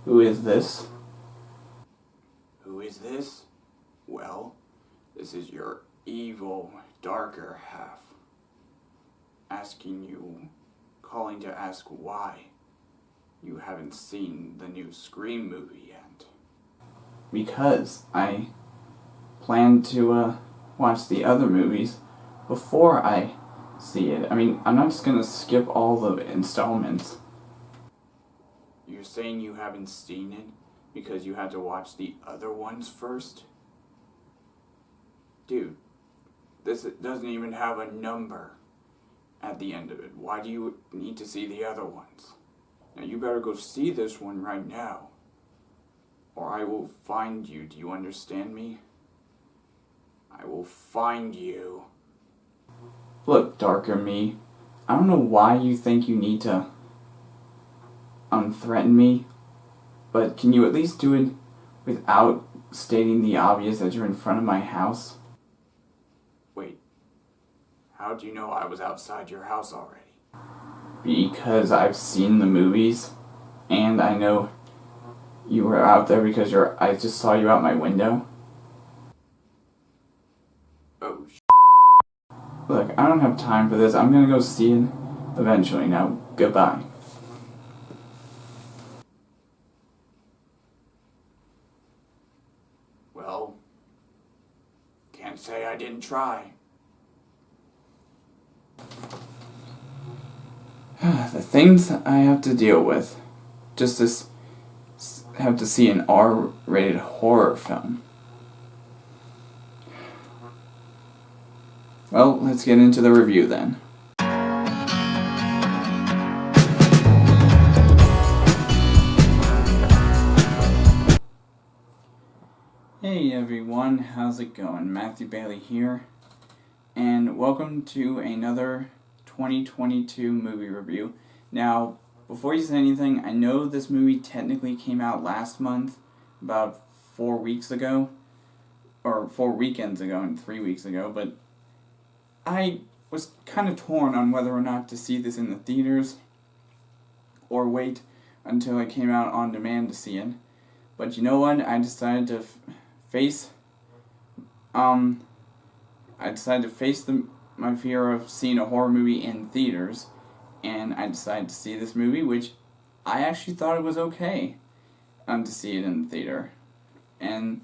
Who is this? Who is this? Well, this is your evil, darker half. Calling to ask why you haven't seen the new Scream movie yet. Because I plan to watch the other movies before I see it. I mean, I'm not just gonna skip all the installments. You're saying you haven't seen it because you had to watch the other ones first? Dude, this doesn't even have a number at the end of it. Why do you need to see the other ones? Now you better go see this one right now, or I will find you. Do you understand me? I will find you. Look, Darker Me, I don't know why you think you need to threaten me, but can you at least do it without stating the obvious that you're in front of my house? Wait, how do you know I was outside your house already? Because I've seen the movies, and I know you were out there because I just saw you out my window. Oh, Look, I don't have time for this. I'm gonna go see it eventually. Now, goodbye. well, can't say I didn't try. The things I have to deal with just to have to see an R-rated horror film. Well, let's get into the review then. Hey everyone, how's it going? Matthew Bailey here, and welcome to another 2022 movie review. Now, before you say anything, I know this movie technically came out last month, about 4 weeks ago, or 4 weekends ago and 3 weeks ago, but I was kind of torn on whether or not to see this in the theaters or wait until it came out on demand to see it. But you know what? I decided to face my fear of seeing a horror movie in theaters, and I decided to see this movie, which I actually thought it was okay to see it in the theater. And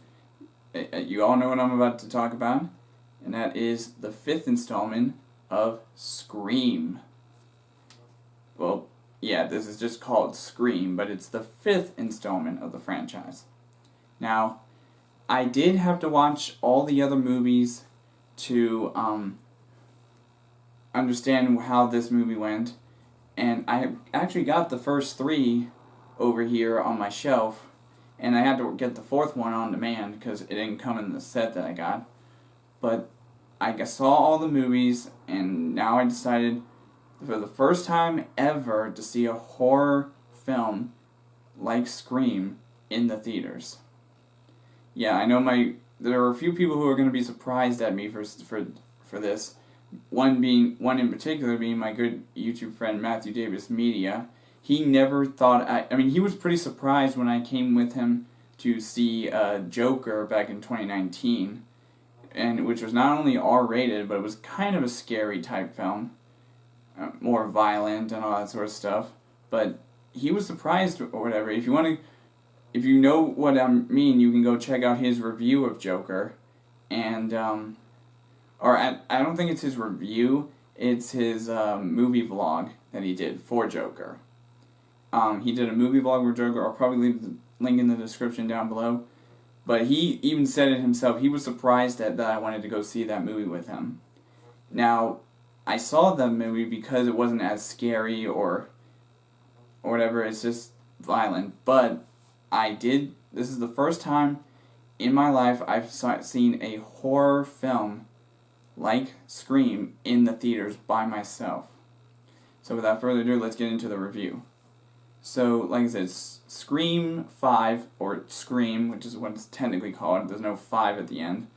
you all know what I'm about to talk about, and that is the 5th installment of Scream. Well, yeah, this is just called Scream, but it's the 5th installment of the franchise. Now, I did have to watch all the other movies to understand how this movie went, and I actually got the first 3 over here on my shelf, and I had to get the 4th one on demand because it didn't come in the set that I got. But I saw all the movies, and now I decided for the first time ever to see a horror film like Scream in the theaters. Yeah, I know there are a few people who are going to be surprised at me for this. One in particular being my good YouTube friend Matthew Davis Media. He never thought I mean, he was pretty surprised when I came with him to see Joker back in 2019, and which was not only R-rated, but it was kind of a scary type film, more violent and all that sort of stuff. But he was surprised or whatever. If you know what I mean, you can go check out his review of Joker, and I don't think it's his review. It's his movie vlog that he did for Joker. He did a movie vlog for Joker. I'll probably leave the link in the description down below. But he even said it himself. He was surprised that I wanted to go see that movie with him. Now, I saw that movie because it wasn't as scary or whatever. It's just violent. But this is the first time in my life I've seen a horror film like Scream in the theaters by myself. So without further ado, let's get into the review. So, like I said, Scream 5, or Scream, which is what it's technically called, there's no 5 at the end,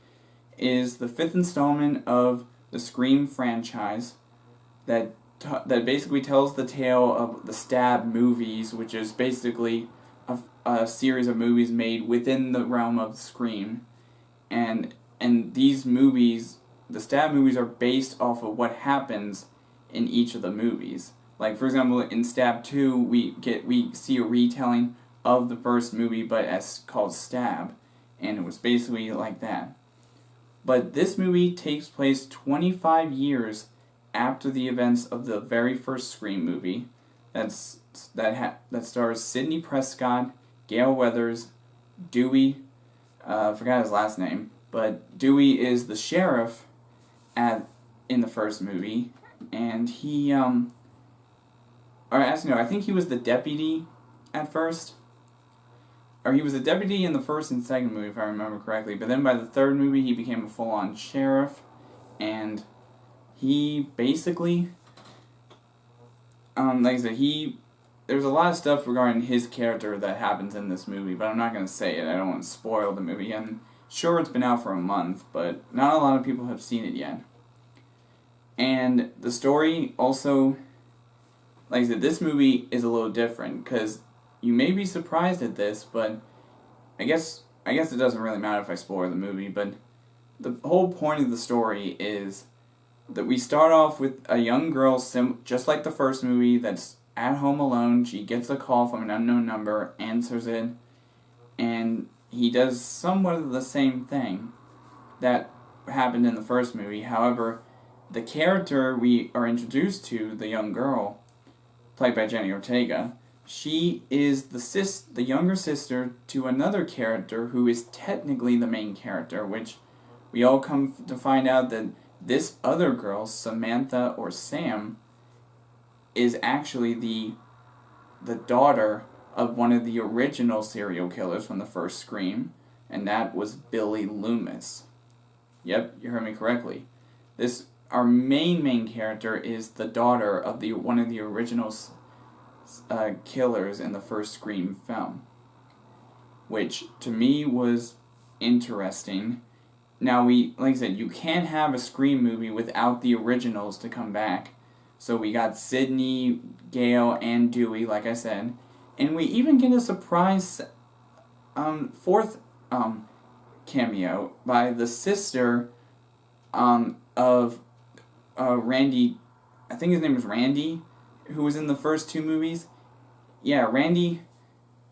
is the 5th installment of the Scream franchise that basically tells the tale of the Stab movies, which is basically a series of movies made within the realm of Scream, and these movies, the Stab movies, are based off of what happens in each of the movies. Like, for example, in Stab 2, we see a retelling of the first movie, but as called Stab, and it was basically like that. But this movie takes place 25 years after the events of the very first Scream movie. That stars Sidney Prescott, Gale Weathers, Dewey. I forgot his last name, but Dewey is the sheriff in the first movie, and he I think he was the deputy at first. Or he was a deputy in the first and second movie, if I remember correctly. But then by the third movie, he became a full-on sheriff. And he basically, like I said, there's a lot of stuff regarding his character that happens in this movie. But I'm not going to say it. I don't want to spoil the movie. And sure, it's been out for a month, but not a lot of people have seen it yet. And the story also, like I said, this movie is a little different, because you may be surprised at this, but I guess it doesn't really matter if I spoil the movie, but the whole point of the story is that we start off with a young girl, just like the first movie, that's at home alone. She gets a call from an unknown number, answers it, and he does somewhat of the same thing that happened in the first movie. However, the character we are introduced to, the young girl, played by Jenny Ortega, she is the younger sister to another character who is technically the main character, which we all come to find out that this other girl, Samantha or Sam, is actually the daughter of one of the original serial killers from the first Scream, and that was Billy Loomis. Yep, you heard me correctly. Our main character is the daughter of one of the original killers in the first Scream film, which to me was interesting. Now, like I said, you can't have a Scream movie without the originals to come back. So we got Sidney, Gale, and Dewey, like I said, and we even get a surprise fourth cameo by the sister of Randy. I think his name was Randy, who was in the first two movies. Yeah, Randy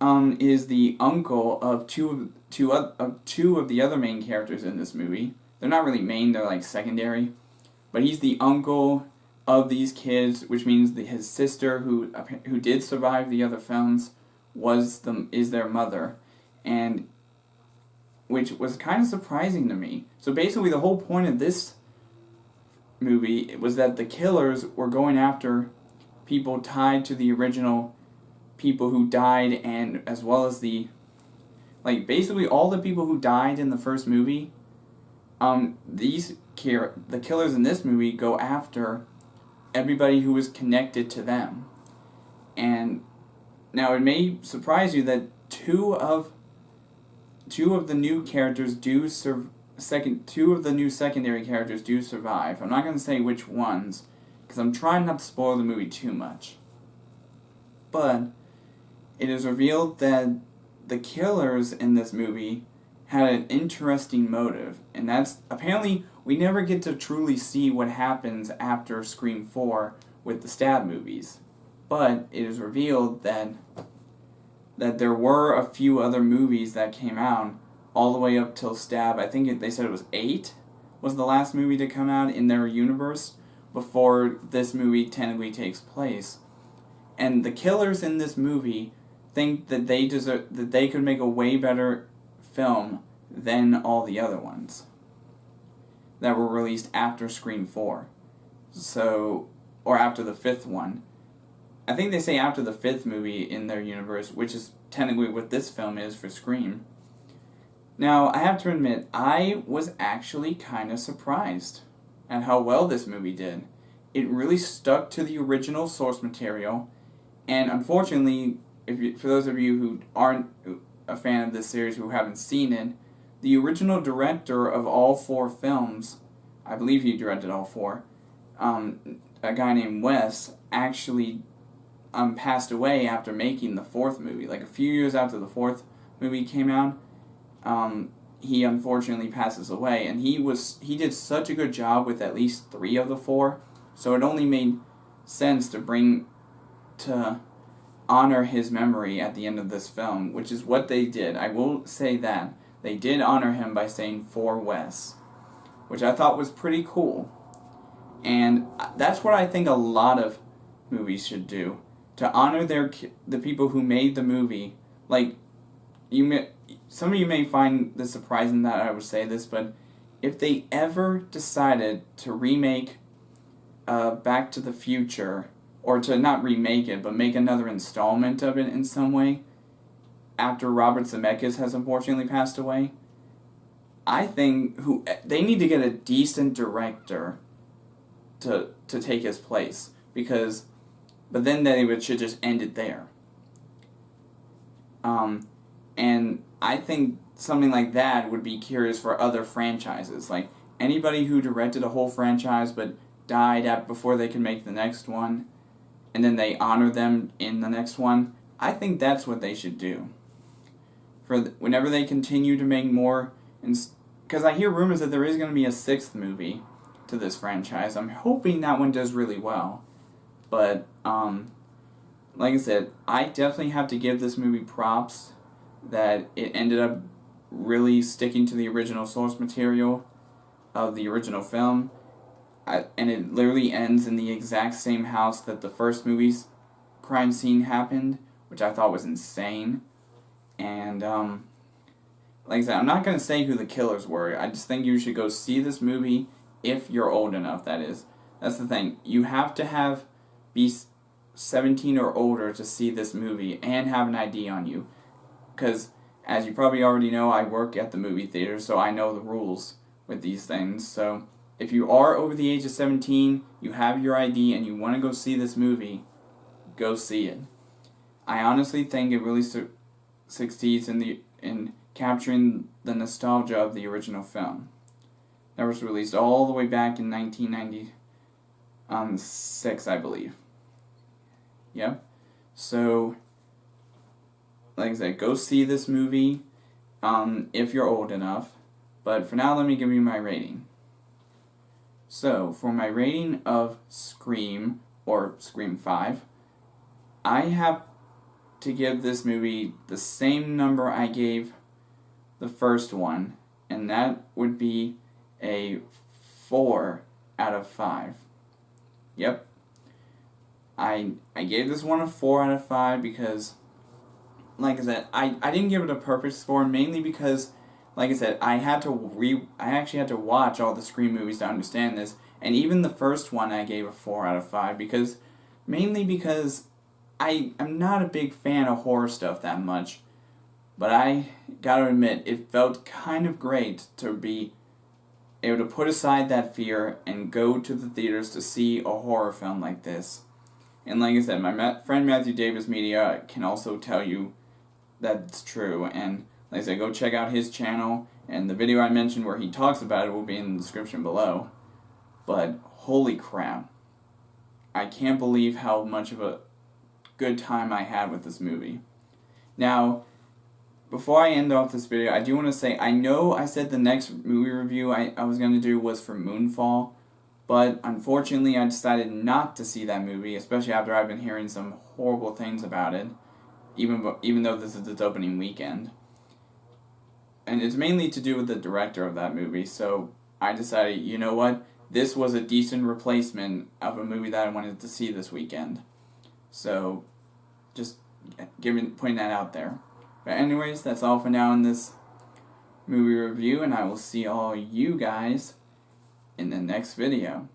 is the uncle of two of the other main characters in this movie. They're not really main, they're like secondary. But he's the uncle of these kids, which means his sister, who did survive the other films, is their mother, and which was kind of surprising to me. So basically the whole point of this movie was that the killers were going after people tied to the original people who died, and as well as basically all the people who died in the first movie, the killers in this movie go after everybody who is connected to them. And now it may surprise you that two of the new characters two of the new secondary characters do survive. I'm not going to say which ones, because I'm trying not to spoil the movie too much. But it is revealed that the killers in this movie had an interesting motive, and that's apparently we never get to truly see what happens after Scream 4 with the Stab movies. But it is revealed that there were a few other movies that came out all the way up till Stab. I think they said it was 8 was the last movie to come out in their universe before this movie technically takes place. And the killers in this movie think that they could make a way better film than all the other ones that were released after Scream 4. Or after the 5th one. I think they say after the 5th movie in their universe, which is technically what this film is for Scream. Now, I have to admit, I was actually kind of surprised at how well this movie did. It really stuck to the original source material, and unfortunately, for those of you who aren't a fan of this series, who haven't seen it, the original director of all 4 films, I believe he directed all 4, a guy named Wes, actually passed away after making the fourth movie. Like a few years after the fourth movie came out, he unfortunately passes away, and he did such a good job with at least 3 of the 4, so it only made sense to honor his memory at the end of this film, which is what they did. I will say that they did honor him by saying "For Wes," which I thought was pretty cool, and that's what I think a lot of movies should do, to honor the people who made the movie. Like, some of you may find this surprising that I would say this, but if they ever decided to remake Back to the Future, or to not remake it, but make another installment of it in some way, after Robert Zemeckis has unfortunately passed away, I think they need to get a decent director to take his place, but then should just end it there. And I think something like that would be curious for other franchises. Like, anybody who directed a whole franchise but died before they could make the next one, and then they honor them in the next one, I think that's what they should do. Whenever they continue to make more, because I hear rumors that there is going to be a 6th movie to this franchise. I'm hoping that one does really well. But, like I said, I definitely have to give this movie props that it ended up really sticking to the original source material of the original film. And it literally ends in the exact same house that the first movie's crime scene happened, which I thought was insane. And, like I said, I'm not going to say who the killers were. I just think you should go see this movie if you're old enough, that is. That's the thing. You have to be 17 or older to see this movie and have an ID on you. Because, as you probably already know, I work at the movie theater, so I know the rules with these things. So, if you are over the age of 17, you have your ID, and you want to go see this movie, go see it. I honestly think it really succeeds in capturing the nostalgia of the original film. That was released all the way back in 1996, I believe. Yep. So, like I said, go see this movie if you're old enough. But for now, let me give you my rating. So, for my rating of Scream, or Scream 5, I have to give this movie the same number I gave the first one, and that would be a 4 out of 5. Yep. I gave this one a 4 out of 5 because, like I said, I didn't give it a perfect score, mainly because, like I said, I actually had to watch all the Scream movies to understand this, and even the first one I gave a 4 out of 5 mainly because I'm not a big fan of horror stuff that much, but I gotta admit, it felt kind of great to be able to put aside that fear and go to the theaters to see a horror film like this. And like I said, my friend Matthew Davis Media can also tell you that it's true. And like I said, go check out his channel, and the video I mentioned where he talks about it will be in the description below. But holy crap, I can't believe how much of a good time I had with this movie. Now, before I end off this video, I do want to say, I know I said the next movie review I was going to do was for Moonfall, but unfortunately I decided not to see that movie, especially after I've been hearing some horrible things about it, even though this is its opening weekend. And it's mainly to do with the director of that movie, so I decided, you know what, this was a decent replacement of a movie that I wanted to see this weekend. So, just putting that out there. But anyways, that's all for now in this movie review, and I will see all you guys in the next video.